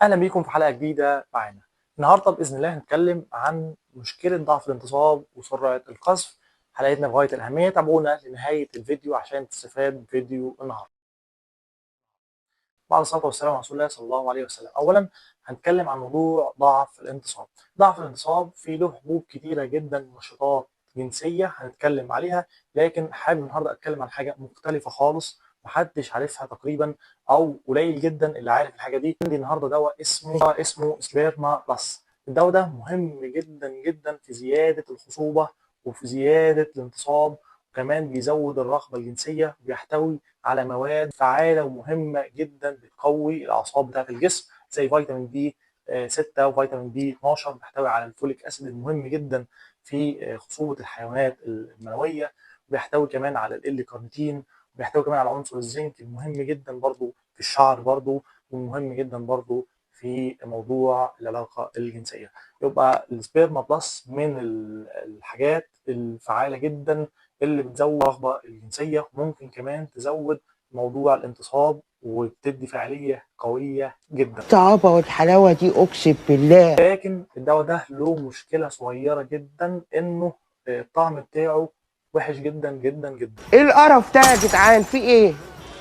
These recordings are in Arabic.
اهلا بيكم في حلقه جديده معانا. النهارده باذن الله هنتكلم عن مشكله ضعف الانتصاب وسرعه القذف. حلقتنا بغايه الاهميه، تابعونا لنهايه الفيديو عشان تستفاد من فيديو النهارده. بعد الصلاه والسلام على رسول الله صلى الله عليه وسلم. اولا هنتكلم عن موضوع ضعف الانتصاب. ضعف الانتصاب في له حبوب كتيره جدا، نشاطات جنسيه هنتكلم عليها، لكن حابب النهارده اتكلم عن حاجه مختلفه خالص محدش عارفها تقريبا، او قليل جدا اللي عارف الحاجه دي. عندي النهارده دواء اسمه سبيرما بلس. الدواء ده مهم جدا جدا في زياده الخصوبه وفي زياده الانتصاب، وكمان بيزود الرغبه الجنسيه، وبيحتوي على مواد فعاله ومهمه جدا بتقوي الاعصاب بتاعه الجسم، زي فيتامين بي 6 وفيتامين بي 12. بيحتوي على الفوليك اسيد المهم جدا في خصوبه الحيوانات المنويه. بيحتوي كمان على ال كارنيتين، بيحتوي كمان على عنصر الزنك المهم جدا برضو في الشعر برضو، ومهم جدا برضو في موضوع العلاقه الجنسيه. يبقى السبيرما بلس من الحاجات الفعاله جدا اللي بتزود الرغبه الجنسيه، وممكن كمان تزود موضوع الانتصاب، وبتدي فعاليه قويه جدا. الطعابة والحلاوة دي أقسم بالله. لكن الدواء ده له مشكله صغيره جدا، انه الطعم بتاعه وحش جدا جدا جدا. إيه القرف ده يا جدعان؟ في إيه؟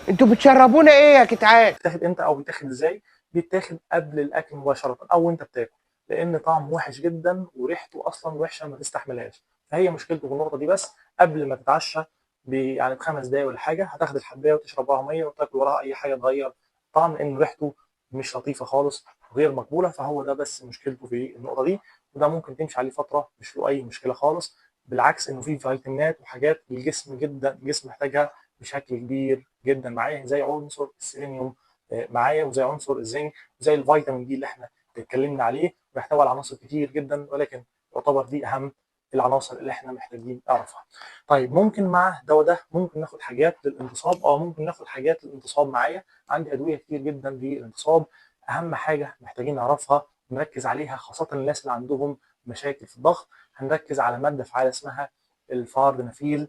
أنتوا بتشربونا إيه يا جدعان؟ بيتاخد امتى او بيتاخد ازاي؟ بيتاخد قبل الاكل مباشره او وانت بتاكل، لان طعمه وحش جدا وريحته اصلا وحشه ما تستحملهاش. فهي مشكلته في النقطه دي بس. قبل ما تتعشى يعني بخمس دقايق ولا حاجه هتاخد الحبايه وتشرب وراها ميه وتاكل وراها اي حاجه تغير طعم، لان ريحته مش لطيفه خالص وغير مقبوله. فهو ده بس مشكلته في النقطه دي، وده ممكن تمشي عليه فتره مش له اي مشكله خالص. بالعكس انه فيه فيتامينات وحاجات الجسم جدا الجسم محتاجها بشكل كبير جدا معايا، زي عنصر السيلينيوم معايا، وزي عنصر الزنك، وزي الفيتامين دي اللي احنا اتكلمنا عليه. بيحتوي على عناصر كتير جدا، ولكن يعتبر دي اهم العناصر اللي احنا محتاجين نعرفها. طيب ممكن مع الدواء ده ممكن ناخد حاجات للانتصاب، او ممكن ناخد حاجات للانتصاب معايا. عندي ادويه كتير جدا للانتصاب. اهم حاجه محتاجين نعرفها ونركز عليها، خاصه الناس اللي عندهم مشاكل في الضغط، هنركز على ماده فعاله اسمها الفاردنافيل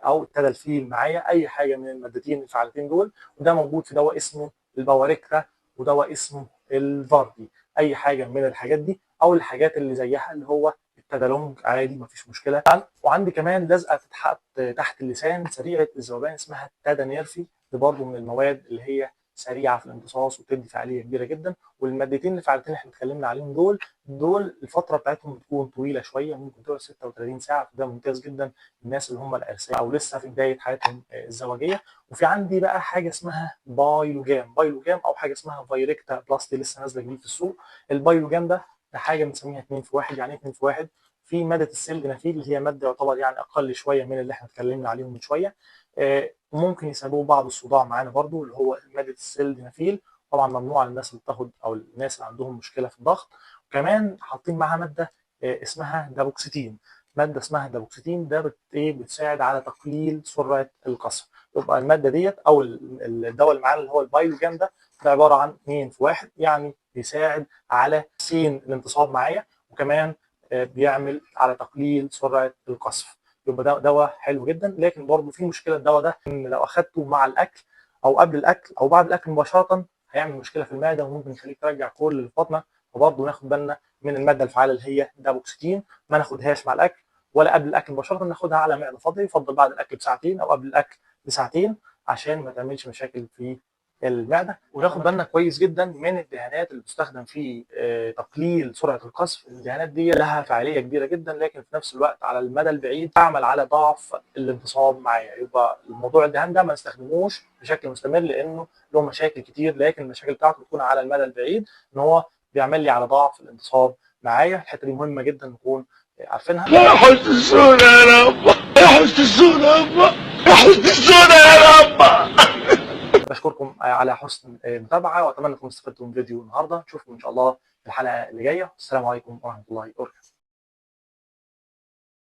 او التدلفيل معايا. اي حاجه من المادتين الفعالتين دول، وده موجود في دواء اسمه الباوريكتا ودواء اسمه الفاردي. اي حاجه من الحاجات دي او الحاجات اللي زيها اللي هو التدالونج عادي مفيش مشكله. وعندي كمان لزقه تتحط تحت اللسان سريعه الذوبان اسمها التادانيرفي، دي برضه من المواد اللي هي سريعه في الامتصاص وبتدي فعاليه كبيره جدا. والمادتين الفعالتين اللي احنا اتكلمنا عليهم دول الفتره بتاعتهم بتكون طويله شويه، ممكن تقعد 36 ساعه، فده ممتاز جدا الناس اللي هم الارسال او لسه في بدايه حياتهم الزواجيه. وفي عندي بقى حاجه اسمها بايلوجام او حاجه اسمها فايركتا بلس، دي لسه نازله جديد في السوق. البايلوجام ده حاجه بنسميها 2 في 1. يعني 2 في 1؟ في ماده السلدنافيل اللي هي ماده يعتبر يعني اقل شويه من اللي احنا اتكلمنا عليهم من شويه، وممكن يسببوا بعض الصداع معانا برضو اللي هو ماده السلدنافيل. طبعا ممنوع للناس اللي بتاخد او الناس اللي عندهم مشكله في الضغط. وكمان حاطين معاها ماده اسمها دابوكسيتين. ماده اسمها دابوكسيتين ده بتساعد على تقليل سرعه القصف. يبقى الماده ديت او الدواء اللي معانا اللي هو البايلوجام ده عباره عن 2 في 1، يعني بيساعد على تحسين الانتصاب معايا، وكمان بيعمل على تقليل سرعه القصف. يبقى ده دواء حلو جدا. لكن برضه في مشكله الدواء ده، ان لو اخدته مع الاكل او قبل الاكل او بعد الاكل مباشره هيعمل مشكله في المعده، وممكن يخليك ترجع كل اللي في بطنك. فبرضه ناخد بالنا من الماده الفعاله اللي هي دابوكسيتين، ما ناخدهاش مع الاكل ولا قبل الاكل مباشره، ناخدها على معده فاضيه، يفضل بعد الاكل بساعتين او قبل الاكل بساعتين عشان ما تعملش مشاكل في المعده. وناخد بالنا كويس جدا من الدهانات اللي بتستخدم في تقليل سرعه القذف. الدهانات دي لها فعاليه كبيره جدا، لكن في نفس الوقت على المدى البعيد تعمل على ضعف الانتصاب معايا. يبقى الموضوع الدهان ده ما نستخدموش بشكل مستمر، لانه له مشاكل كتير، لكن المشاكل بتاعته بتكون على المدى البعيد، ان هو بيعمل لي على ضعف الانتصاب معايا. الحته دي مهمه جدا نكون عارفينها. يا حسسونا يا رب، يا حسسونا يا رب، يا حسسونا يا رب. بشكركم على حسن المتابعه، واتمنى انكم استفدتوا من فيديو النهارده. نشوفكم ان شاء الله في الحلقه اللي جايه. السلام عليكم ورحمه الله وبركاته.